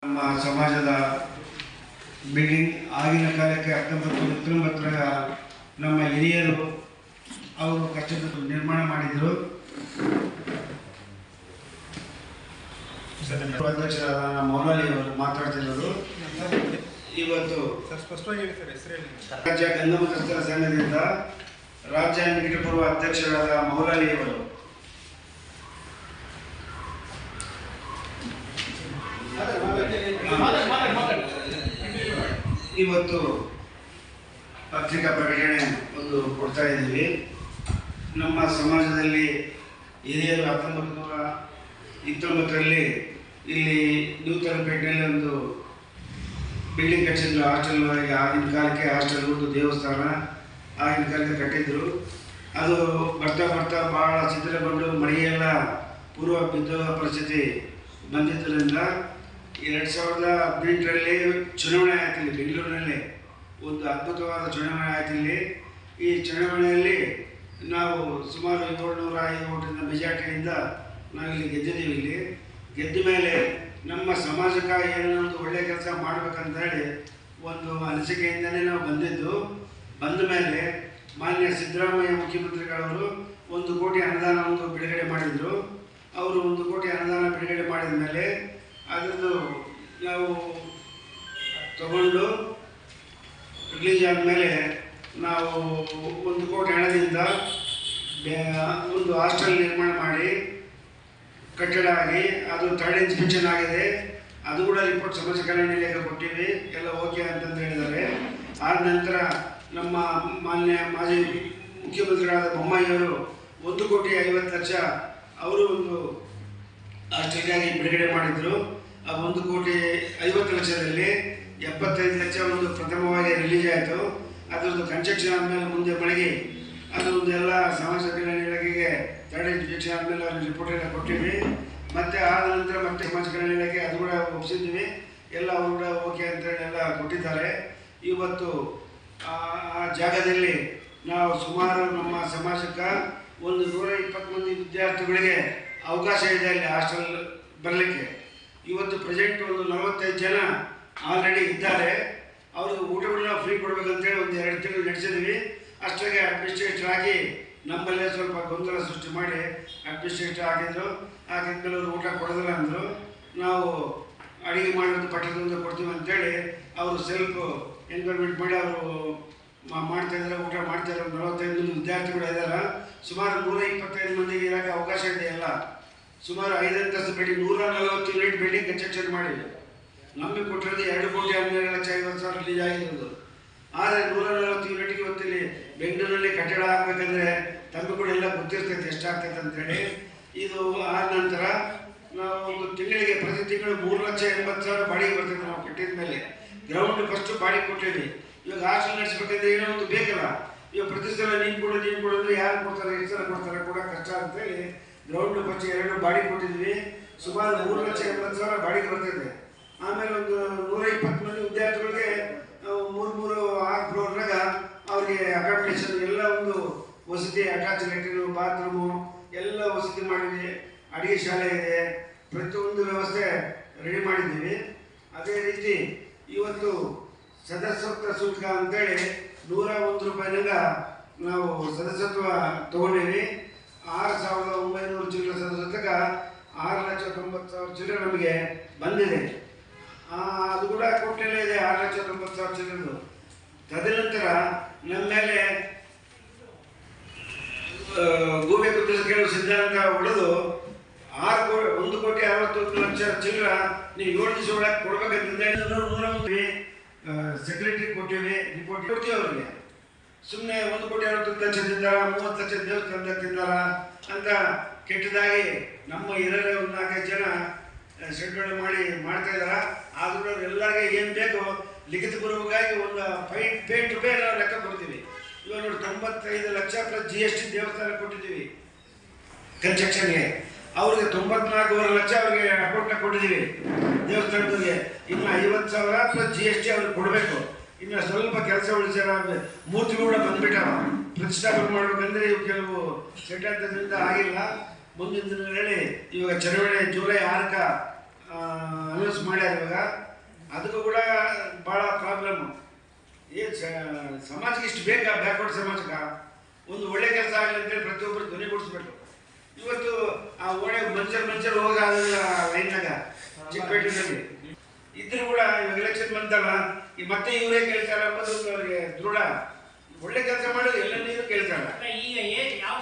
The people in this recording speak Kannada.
ನಮ್ಮ ಸಮಾಜದ ಬಿಲ್ಡಿಂಗ್ ಆಗಿನ ಕಾಲಕ್ಕೆ 1919 ನಮ್ಮ ಹಿರಿಯರು ಅವರು ಕಷ್ಟಪಟ್ಟು ನಿರ್ಮಾಣ ಮಾಡಿದರು. ಅಧ್ಯಕ್ಷರಾದ ಮೌಲಾಲಿ ಅವರು ಮಾತಾಡ್ತಿರೋದು. ಇವತ್ತು ರಾಜ್ಯ ಗಂಧಮತಸ್ಥರ ಸಂಘದಿಂದ ರಾಜ್ಯ ನಿಕಟಪೂರ್ವ ಅಧ್ಯಕ್ಷರಾದ ಮೌಲಾಲಿ ಅವರು ಇವತ್ತು ಪತ್ರಿಕಾ ಪ್ರಕಟಣೆ ಒಂದು ಕೊಡ್ತಾ ಇದ್ದೀವಿ. ನಮ್ಮ ಸಮಾಜದಲ್ಲಿ ಹಿರಿಯರು 1929ರಲ್ಲಿ ಇಲ್ಲಿ ನೂತನಪೇಟೆಯಲ್ಲಿ ಒಂದು ಬಿಲ್ಡಿಂಗ್ ಕಟ್ಟಿದ್ರು. ಹಾಸ್ಟೆಲ್ ಆಗಿನ ಕಾಲಕ್ಕೆ ಹಾಸ್ಟೆಲ್ ಒಂದು ದೇವಸ್ಥಾನ ಆಗಿನ ಕಾಲಕ್ಕೆ ಕಟ್ಟಿದ್ರು. ಅದು ಬರ್ತಾ ಬರ್ತಾ ಭಾಳ ಶಿಥಿಲಗೊಂಡು ಮಳೆಯೆಲ್ಲ ಪೂರ್ವ ಬಿದ್ದ ಪರಿಸ್ಥಿತಿ ಬಂದಿದ್ದರಿಂದ 2018ರಲ್ಲಿ ಚುನಾವಣೆ ಆಯ್ತು. ಇಲ್ಲಿ ಬೆಂಗಳೂರಿನಲ್ಲಿ ಒಂದು ಅದ್ಭುತವಾದ ಚುನಾವಣೆ ಆಯ್ತು. ಇಲ್ಲಿ ಈ ಚುನಾವಣೆಯಲ್ಲಿ ನಾವು ಸುಮಾರು 705 ಓಟಿನ ಮೆಜಾರಿಟಿಯಿಂದ ನಾವಿಲ್ಲಿ ಗೆದ್ದಿದ್ದೀವಿ. ಇಲ್ಲಿ ಗೆದ್ದ ಮೇಲೆ ನಮ್ಮ ಸಮಾಜಕ್ಕೆ ಏನೋ ಒಂದು ಒಳ್ಳೆಯ ಕೆಲಸ ಮಾಡಬೇಕಂತ ಹೇಳಿ ಒಂದು ಅನಿಸಿಕೆಯಿಂದಲೇ ನಾವು ಬಂದಿದ್ದು. ಬಂದ ಮೇಲೆ ಮಾನ್ಯ ಸಿದ್ದರಾಮಯ್ಯ ಮುಖ್ಯಮಂತ್ರಿಗಳವರು 1 ಕೋಟಿ ಅನುದಾನ ಬಿಡುಗಡೆ ಮಾಡಿದರು. ಅವರು 1 ಕೋಟಿ ಅನುದಾನ ಬಿಡುಗಡೆ ಮಾಡಿದ ಮೇಲೆ ಅದನ್ನು ನಾವು ತಗೊಂಡು ರಿಲೀಸ್ ಆದಮೇಲೆ ನಾವು 1 ಕೋಟಿ ಹಣದಿಂದ ಒಂದು ಹಾಸ್ಟೆಲ್ ನಿರ್ಮಾಣ ಮಾಡಿ ಕಟ್ಟಡ ಆಗಿ ಅದು 3rd ಇನ್ಸ್ಪೆಕ್ಷನ್ ಆಗಿದೆ. ಅದು ಕೂಡ ರಿಪೋರ್ಟ್ ಸಮಾಜ ಕಲ್ಯಾಣ ಇಲಾಖೆ ಕೊಟ್ಟಿವಿ, ಎಲ್ಲ ಓಕೆ ಅಂತಂದು ಹೇಳಿದ್ದಾರೆ. ಆದ ನಂತರ ನಮ್ಮ ಮಾನ್ಯ ಮಾಜಿ ಮುಖ್ಯಮಂತ್ರಿಗಳಾದ ಬೊಮ್ಮಾಯಿಯವರು 1,50,00,000 ಅವರು ಒಂದು ಹಾಸ್ಟೆಲ್ಗಾಗಿ ಬಿಡುಗಡೆ ಮಾಡಿದರು. ಆ 1,50,00,000ದಲ್ಲಿ 75 ಲಕ್ಷ ಒಂದು ಪ್ರಥಮವಾಗಿ ರಿಲೀಸ್ ಆಯಿತು. ಅದರದ್ದು ಕನ್ಸ್ಟ್ರಕ್ಷನ್ ಆದಮೇಲೆ ಮುಂದೆ ಮಳೆಗೆ ಅದು ಒಂದು ಎಲ್ಲ ಸಮಾಜ ಕಲ್ಯಾಣ ಇಲಾಖೆಗೆ 3rd ಇನ್ಸ್ಪೆಕ್ಷನ್ ಆದಮೇಲೆ ಅವ್ರಿಗೆ ರಿಪೋರ್ಟ್ ಎಲ್ಲ ಕೊಟ್ಟಿವಿ. ಮತ್ತು ಆದ ನಂತರ ಮತ್ತೆ ಸಮಾಜ ಕಲ್ಯಾಣ ಇಲಾಖೆ ಅದು ಕೂಡ ಒಪ್ಪಿಸಿದ್ವಿ. ಎಲ್ಲ ಅವರು ಕೂಡ ಓಕೆ ಅಂತೇಳಿ ಎಲ್ಲ ಕೊಟ್ಟಿದ್ದಾರೆ. ಇವತ್ತು ಆ ಜಾಗದಲ್ಲಿ ನಾವು ಸುಮಾರು ನಮ್ಮ ಸಮಾಜಕ್ಕೆ ಒಂದು 120 ಮಂದಿ ವಿದ್ಯಾರ್ಥಿಗಳಿಗೆ ಅವಕಾಶ ಇದೆ ಅಲ್ಲಿ ಹಾಸ್ಟೆಲ್ ಬರಲಿಕ್ಕೆ. ಇವತ್ತು ಪ್ರೆಸೆಂಟ್ ಒಂದು 45 ಜನ ಆಲ್ರೆಡಿ ಇದ್ದಾರೆ. ಅವ್ರಿಗೆ ಊಟಗಳನ್ನ ಫ್ರೀ ಕೊಡಬೇಕಂತೇಳಿ ಒಂದು 2 ತಿಂಗಳು ನಡೆಸಿದ್ವಿ. ಅಷ್ಟಾಗಿ ಅಡ್ಮಿನಿಸ್ಟ್ರೇಟರ್ ಆಗಿ ನಮ್ಮಲ್ಲೇ ಸ್ವಲ್ಪ ಗೊಂದಲ ಸೃಷ್ಟಿ ಮಾಡಿ ಅಡ್ಮಿನಿಸ್ಟ್ರೇಟರ್ ಹಾಕಿದ್ರು. ಹಾಕಿದ್ಮೇಲೆ ಅವರು ಊಟ ಕೊಡೋದಿಲ್ಲ ಅಂದರು. ನಾವು ಅಡುಗೆ ಮಾಡೋದು ಪಟ್ಟಣದಿಂದ ಕೊಡ್ತೀವಿ ಅಂತೇಳಿ ಅವರು ಸೆಲ್ಫ್ ಎನ್ಕ್ವೈರ್ಮೆಂಟ್ ಮಾಡಿ ಅವರು ಮಾಡ್ತಾಯಿದ್ದಾರೆ, ಊಟ ಮಾಡ್ತಾಯಿದ್ದಾರೆ. 45 ಮಂದಿ ವಿದ್ಯಾರ್ಥಿಗಳು ಇದ್ದಾರೆ. ಸುಮಾರು 125 ಮಂದಿಗೆ ಇರೋಕ್ಕೆ ಅವಕಾಶ ಇದೆ. ಎಲ್ಲ ಸುಮಾರು 5 ಅಂತಸ್ತು ಬಿಲ್ಡಿಂಗ್ 140 ಯೂನಿಟ್ ಬಿಲ್ಡಿಂಗ್ ಕನ್ಸ್ಟ್ರಕ್ಷನ್ ಮಾಡಿದ್ವಿ. ನಮಗೆ ಕೊಟ್ಟಿರೋದು 2,12,50,000 ರಿಲೀಸ್ ಆಗಿರೋದು. ಆದರೆ 140 ಯೂನಿಟ್ಗೆ ಇವತ್ತಿಲ್ಲಿ ಬೆಂಗಳೂರಲ್ಲಿ ಕಟ್ಟಡ ಹಾಕಬೇಕಂದ್ರೆ ತಮಗೆ ಕೂಡ ಎಲ್ಲ ಗೊತ್ತಿರ್ತೈತೆ ಎಷ್ಟಾಗ್ತೈತೆ ಅಂತೇಳಿ. ಇದು ಆದ ನಂತರ ನಾವು ಒಂದು ತಿಂಗಳಿಗೆ ಪ್ರತಿ ತಿಂಗಳು 3,80,000 ಬಾಡಿಗೆ ಬರ್ತೈತೆ. ನಾವು ಕಟ್ಟಿದ ಮೇಲೆ ಗ್ರೌಂಡ್ ಫಸ್ಟು ಬಾಡಿಗೆ ಕೊಟ್ಟಿದ್ವಿ. ಇವಾಗ ಹಾಸ್ಟೆಲ್ ನಡೆಸ್ಬೇಕಂದ್ರೆ ಏನೋ ಒಂದು ಬೇಕಲ್ಲ. ಇವಾಗ ಪ್ರತಿ ಸಲ ನೀನು ಕೊಡೋದು ಯಾರು ಕೊಡ್ತಾರೆ, ಎಷ್ಟು ಸಲ ಕೊಡ್ತಾರೆ ಕೂಡ ಕಷ್ಟ ಅಂತೇಳಿ ಗ್ರೌಂಡ್ ಫಸ್ಟ್ 2 ಬಾಡಿಗೆ ಕೊಟ್ಟಿದ್ವಿ. ಸುಮಾರು 3,80,000 ಬಾಡಿಗೆ ಬರ್ತೈತೆ. ಆಮೇಲೆ ಒಂದು 120 ಮಂದಿ ವಿದ್ಯಾರ್ಥಿಗಳಿಗೆ 3 ಫ್ಲೋರ್ನಾಗ ಅವ್ರಿಗೆ ಅಕಾಮಿಡೇಷನ್ ಎಲ್ಲ ಒಂದು ವಸತಿ, ಅಟ್ಯಾಚ್ ಲ್ಯಾಟ್ರಿನ್, ಬಾತ್ರೂಮು ಎಲ್ಲ ವಸತಿ ಮಾಡಿದ್ವಿ. ಅಡುಗೆ ಶಾಲೆ ಇದೆ, ಪ್ರತಿಯೊಂದು ವ್ಯವಸ್ಥೆ ರೆಡಿ ಮಾಡಿದ್ದೀವಿ. ಅದೇ ರೀತಿ ಇವತ್ತು ಸದಸ್ಯತ್ವ ಶುಲ್ಕ ಅಂತೇಳಿ 101 ರೂಪಾಯಿನಾಗ ನಾವು ಸದಸ್ಯತ್ವ ತೊಗೊಂಡೀವಿ. 6,900 ಚಿಲ್ಲರೆ ಸದಸ್ಯತ್ವಕ್ಕೆ 6,90,000 ಚಿಲ್ಲರೆ ನಮಗೆ ಬಂದಿದೆ. ಅದು ಕೂಡ ಕೊಟ್ಟಲ್ಲೇ ಇದೆ 6,90,000 ಚಿಲ್ಲರೆದು. ತದನಂತರ ನಮ್ಮ ಮೇಲೆ ಗೂಬೆ ಕುದಿಸಿ ಕೇಳುವ ಸಿದ್ಧಾಂತ ಹೊಡೆದು 1,60,00,000 ಚಿಲ್ಲರ ನೀವು 7 ದಿವಸ ಒಳಗೆ ಕೊಡ್ಬೇಕಂತಂದ್ರೆ 101 ಸೆಕ್ರೆಟರಿ ಕೊಟ್ಟಿವಿ, ರಿಪೋರ್ಟ್ ಕೊಡ್ತೀವಿ ಅವ್ರಿಗೆ. ಸುಮ್ಮನೆ 1,60,00,000 ತಿಂದಾರ, 30 ಲಕ್ಷ ದೇವಸ್ಥಾನದಾಗ ತಿಂದಾರ ಅಂತ ಕೆಟ್ಟದಾಗಿ ನಮ್ಮ ಹಿರಿಯರೇ ಒಂದು 4-5 ಜನ ಶೆಡ್ಯೂಲ್ ಮಾಡಿ ಮಾಡ್ತಾ ಇದಾರ. ಆದ್ರೂ ಎಲ್ಲರಿಗೆ ಏನು ಬೇಕು ಲಿಖಿತಪೂರ್ವಕವಾಗಿ ಒಂದು ಪೇ ಟು ಪೇ ನಾವು ಲೆಕ್ಕ ಕೊಡ್ತೀವಿ. ಇವಾಗ ನೋಡಿ 95 ಲಕ್ಷ ಪ್ಲಸ್ GST ದೇವಸ್ಥಾನ ಕೊಟ್ಟಿದ್ದೀವಿ ಕನ್ಸ್ಟ್ರಕ್ಷನ್ಗೆ. ಅವ್ರಿಗೆ 94.5 ಲಕ್ಷ ಅವ್ರಿಗೆ ಅಕೌಂಟ್ನ ಕೊಟ್ಟಿದ್ದೀವಿ ದೇವಸ್ಥಾನದವ್ರಿಗೆ. ಇನ್ನು 50,000 ಪ್ಲಸ್ GST ಅವ್ರಿಗೆ ಕೊಡಬೇಕು. ಇನ್ನು ಸ್ವಲ್ಪ ಕೆಲಸ ಉಳಿಸ್ಯಾರ. ಮೂರ್ತಿಗಳು ಕೂಡ ಬಂದ್ಬಿಟ್ಟಾವ. ಪ್ರತಿಷ್ಠಾಪನೆ ಮಾಡ್ಬೇಕಂದ್ರೆ ಇವು ಕೆಲವು ಸೆಟ್ ಆಗಿದ್ದರಿಂದ ಆಗಿಲ್ಲ. ಮುಂದಿನ ದಿನಗಳಲ್ಲಿ ಇವಾಗ ಚುನಾವಣೆ ಜುಲೈ 6ಕ್ಕೆ ಅನೌನ್ಸ್ ಮಾಡ್ಯಾರ ಇವಾಗ. ಅದಕ್ಕೂ ಕೂಡ ಭಾಳ ಪ್ರಾಬ್ಲಮ್ಮು. ಏನು ಸಮಾಜಕ್ಕೆ ಇಷ್ಟು ಬೇಕಾ? ಬ್ಯಾಕ್ವರ್ಡ್ ಸಮಾಜಕ್ಕೆ ಒಂದು ಒಳ್ಳೆ ಕೆಲಸ ಆಗಲಿ ಅಂತೇಳಿ ಪ್ರತಿಯೊಬ್ಬರು ಧ್ವನಿಗೂಡಿಸ್ಬೇಕು. ಇವತ್ತು ಆ ಓಣೆ ಮಂಚರ್ ಹೋಗಾದ ಲೈನ್ನಾಗ ಚಿಕ್ಕಪೇಟೆಯಲ್ಲಿ ಇದ್ರೂ ಕೂಡ ಇವಾಗ ಎಲೆಕ್ಷನ್ ಬಂತಲ್ಲ, ಈ ಮತ್ತೆ ಇವರೇ ಕೇಳ್ತಾರೆ ಅನ್ನೋದು ಅವ್ರಿಗೆ ದೃಢ. ಒಳ್ಳೆ ಕೆಲಸ ಮಾಡೋದು ಎಲ್ಲ ನೀರು ಕೇಳ್ತಾರೆ. ಈಗ ಯಾವ